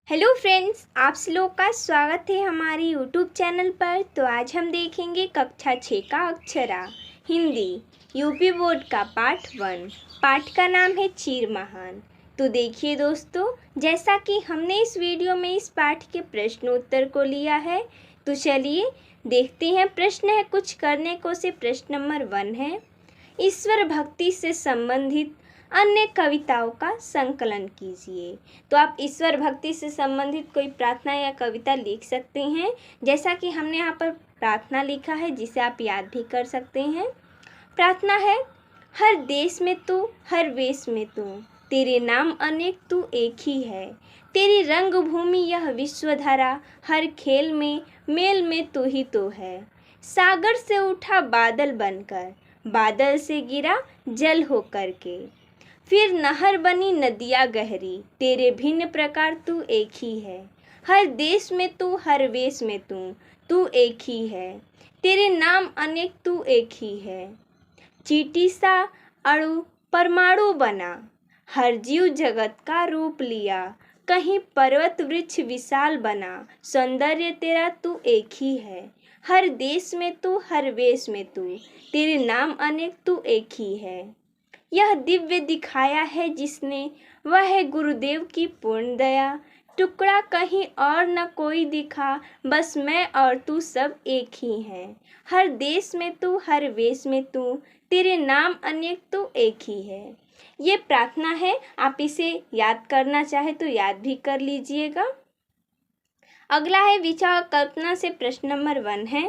Hello friends, आप लोग का स्वागत है हमारे यूट्यूब चैनल पर। तो आज हम देखेंगे कक्षा 6 का अक्षरा हिंदी यूपी बोर्ड का पाठ 1। पाठ का नाम है चीर महान। तो देखिए दोस्तों, जैसा कि हमने इस वीडियो में इस पाठ के प्रश्न उत्तर को लिया है, तो चलिए देखते हैं। प्रश्न है कुछ करने को से प्रश्न नंबर 1 है, ईश्वर भक्ति से संबंधित अन्य कविताओं का संकलन कीजिए। तो आप ईश्वर भक्ति से संबंधित कोई प्रार्थना या कविता लिख सकते हैं, जैसा कि हमने यहाँ पर प्रार्थना लिखा है, जिसे आप याद भी कर सकते हैं। प्रार्थना है, हर देश में तू, हर वेश में तू, तेरे नाम अनेक तू एक ही है। तेरी रंग भूमि यह विश्वधारा, हर खेल में मेल में तू ही तो है। सागर से उठा बादल बनकर, बादल से गिरा जल हो करके, फिर नहर बनी नदियाँ गहरी, तेरे भिन्न प्रकार तू एक ही है। हर देश में तू, हर वेश में तू एक ही है। तेरे नाम अनेक तू एक ही है। चींटी सा अणु परमाणु बना, हर जीव जगत का रूप लिया। कहीं पर्वत वृक्ष विशाल बना, सौंदर्य तेरा तू एक ही है। हर देश में तू, हर वेश में तू, तेरे नाम अनेक तू एक ही है। यह दिव्य दिखाया है जिसने, वह है गुरुदेव की पूर्ण दया। टुकड़ा कहीं और न कोई दिखा, बस मैं और तू सब एक ही हैं। हर देश में तू, हर वेश में तू, तेरे नाम अनेक तू एक ही है। ये प्रार्थना है, आप इसे याद करना चाहे तो याद भी कर लीजिएगा। अगला है विचार कल्पना से प्रश्न नंबर 1 है,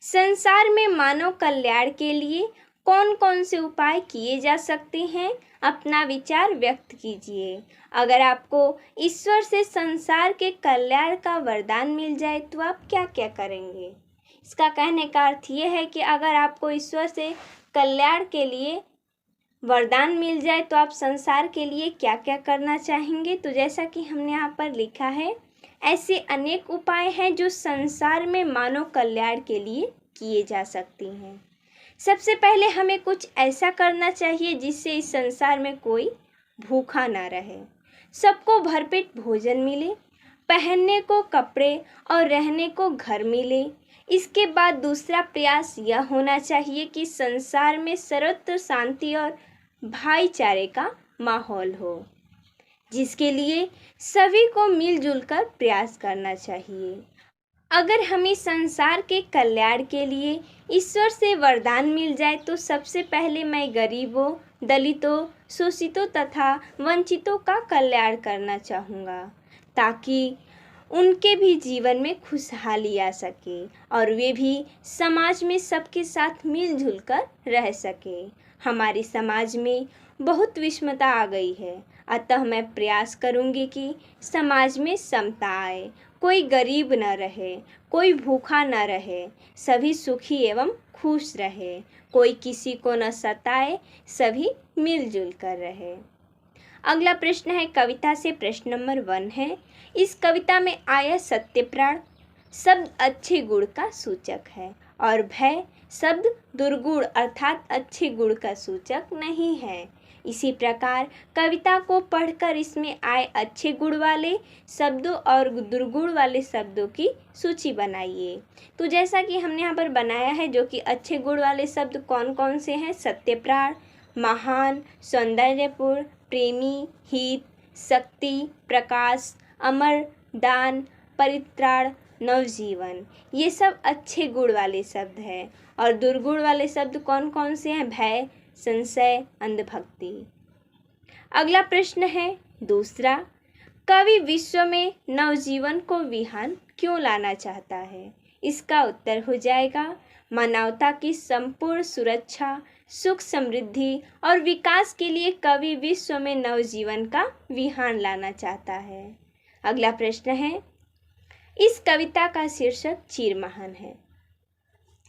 संसार में मानव कल्याण के लिए कौन कौन से उपाय किए जा सकते हैं, अपना विचार व्यक्त कीजिए। अगर आपको ईश्वर से संसार के कल्याण का वरदान मिल जाए तो आप क्या क्या करेंगे। इसका कहने का अर्थ ये है कि अगर आपको ईश्वर से कल्याण के लिए वरदान मिल जाए तो आप संसार के लिए क्या क्या करना चाहेंगे। तो जैसा कि हमने यहाँ पर लिखा है, ऐसे अनेक उपाय हैं जो संसार में मानव कल्याण के लिए किए जा सकते हैं। सबसे पहले हमें कुछ ऐसा करना चाहिए जिससे इस संसार में कोई भूखा ना रहे, सबको भरपेट भोजन मिले, पहनने को कपड़े और रहने को घर मिले। इसके बाद दूसरा प्रयास यह होना चाहिए कि संसार में सर्वत्र शांति और भाईचारे का माहौल हो, जिसके लिए सभी को मिलजुल कर प्रयास करना चाहिए। अगर हमें संसार के कल्याण के लिए ईश्वर से वरदान मिल जाए तो सबसे पहले मैं गरीबों, दलितों, शोषितों तथा वंचितों का कल्याण करना चाहूँगा, ताकि उनके भी जीवन में खुशहाली आ सके और वे भी समाज में सबके साथ मिलजुल कर रह सके। हमारे समाज में बहुत विषमता आ गई है, अतः मैं प्रयास करूँगी कि समाज में समता आए, कोई गरीब न रहे, कोई भूखा न रहे, सभी सुखी एवं खुश रहे, कोई किसी को न सताए, सभी मिलजुल कर रहे। अगला प्रश्न है कविता से प्रश्न नंबर 1 है, इस कविता में आया सत्यप्राण शब्द अच्छे गुण का सूचक है और भय शब्द दुर्गुण अर्थात अच्छे गुण का सूचक नहीं है। इसी प्रकार कविता को पढ़कर इसमें आए अच्छे गुण वाले शब्दों और दुर्गुण वाले शब्दों की सूची बनाइए। तो जैसा कि हमने यहाँ पर बनाया है, जो कि अच्छे गुण वाले शब्द कौन कौन से हैं, सत्यप्राण, महान, सौंदर्यपूर्ण, प्रेमी, हित, शक्ति, प्रकाश, अमर, दान, परित्राण, नवजीवन, ये सब अच्छे गुण वाले शब्द हैं। और दुर्गुण वाले शब्द कौन कौन से हैं, भय, संशय, अंधभक्ति। अगला प्रश्न है दूसरा, कवि विश्व में नवजीवन को विहान क्यों लाना चाहता है। इसका उत्तर हो जाएगा, मानवता की संपूर्ण सुरक्षा, सुख, समृद्धि और विकास के लिए कवि विश्व में नवजीवन का विहान लाना चाहता है। अगला प्रश्न है, इस कविता का शीर्षक चीर महान है।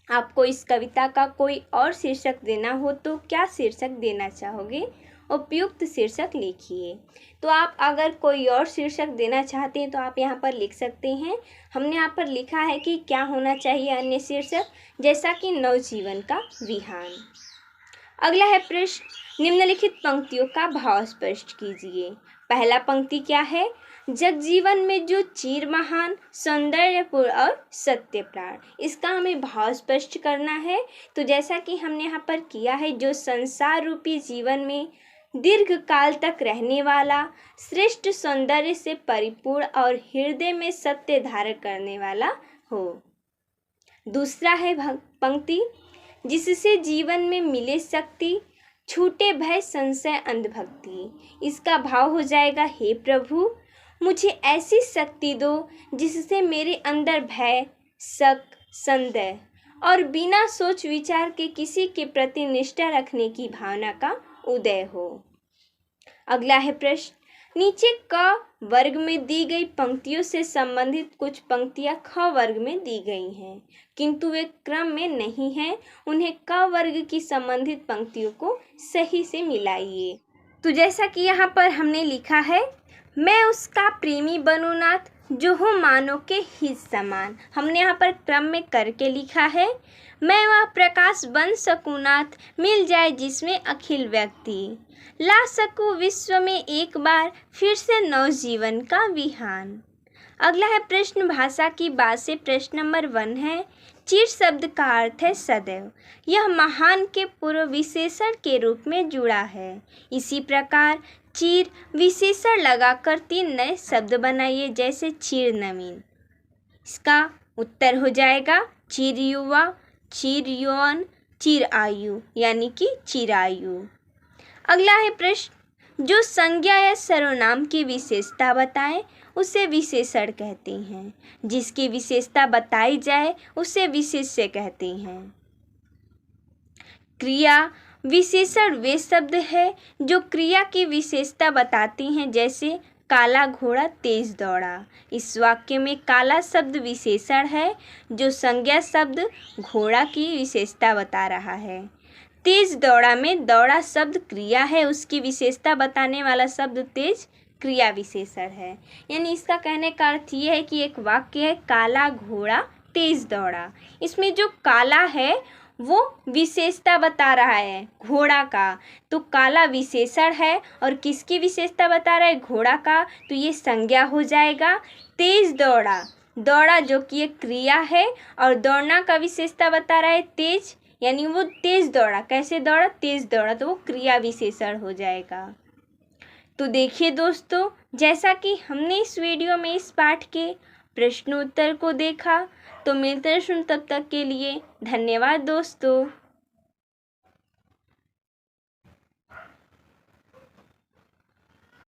आपको इस कविता का कोई और शीर्षक देना हो तो क्या शीर्षक देना चाहोगे, उपयुक्त शीर्षक लिखिए। तो आप अगर कोई और शीर्षक देना चाहते हैं तो आप यहाँ पर लिख सकते हैं। हमने यहाँ पर लिखा है कि क्या होना चाहिए अन्य शीर्षक, जैसा कि नवजीवन का विहान। अगला है प्रश्न, निम्नलिखित पंक्तियों का भाव स्पष्ट कीजिए। पहला पंक्ति क्या है, जगजीवन में जो चीर महान, सौंदर्यपूर्ण और सत्य प्राण। इसका हमें भाव स्पष्ट करना है। तो जैसा कि हमने यहाँ पर किया है, जो संसार रूपी जीवन में दीर्घ काल तक रहने वाला, श्रेष्ठ सौंदर्य से परिपूर्ण और हृदय में सत्य धारण करने वाला हो। दूसरा है पंक्ति, जिससे जीवन में मिले शक्ति, छूटे भय संशय अंधभक्ति। इसका भाव हो जाएगा, हे प्रभु मुझे ऐसी शक्ति दो जिससे मेरे अंदर भय, शक, संदेह और बिना सोच विचार के किसी के प्रति निष्ठा रखने की भावना का उदय हो। अगला है प्रश्न, नीचे क वर्ग में दी गई पंक्तियों से संबंधित कुछ पंक्तियां ख वर्ग में दी गई हैं, किंतु वे क्रम में नहीं हैं। उन्हें क वर्ग की संबंधित पंक्तियों को सही से मिलाइए। तो जैसा कि यहाँ पर हमने लिखा है, मैं उसका प्रेमी बनूं नाथ, जो हो मानो के हित समान। हमने यहाँ पर क्रम में करके लिखा है। मैं वह प्रकाश बन सकूं नाथ, मिल जाए जिसमें अखिल व्यक्ति, ला सकूं विश्व में एक बार फिर से नवजीवन का विहान। अगला है प्रश्न भाषा की बात से प्रश्न नंबर 1 है, चिर शब्द का अर्थ है सदैव। यह महान के पूर्व विशेषण के रूप में जुड़ा है। इसी प्रकार चिर विशेषण लगाकर 3 नए शब्द बनाइए, जैसे चिर नवीन। इसका उत्तर हो जाएगा चिर युवा, चिर यौवन, चिर आयु, यानी कि चिरायु। अगला है प्रश्न, जो संज्ञा या सर्वनाम की विशेषता बताए उसे विशेषण कहते हैं, जिसकी विशेषता बताई जाए उसे विशेष्य कहते हैं। क्रिया विशेषण वे शब्द है जो क्रिया की विशेषता बताती हैं, जैसे काला घोड़ा तेज दौड़ा। इस वाक्य में काला शब्द विशेषण है, जो संज्ञा शब्द घोड़ा की विशेषता बता रहा है। तेज दौड़ा में दौड़ा शब्द क्रिया है, उसकी विशेषता बताने वाला शब्द तेज क्रिया विशेषण है। यानी इसका कहने का अर्थ ये है कि एक वाक्य है, काला घोड़ा तेज दौड़ा। इसमें जो काला है वो विशेषता बता रहा है घोड़ा का, तो काला विशेषण है और किसकी विशेषता बता रहा है, घोड़ा का, तो ये संज्ञा हो जाएगा। तेज दौड़ा, दौड़ा जो कि एक क्रिया है और दौड़ना का विशेषता बता रहा है तेज, यानी वो तेज दौड़ा। कैसे दौड़ा, तेज दौड़ा, तो वो क्रिया विशेषण हो जाएगा। तो देखिए दोस्तों, जैसा कि हमने इस वीडियो में इस पाठ के प्रश्नोत्तर को देखा, तो मिलते हैं तब तक के लिए धन्यवाद दोस्तों।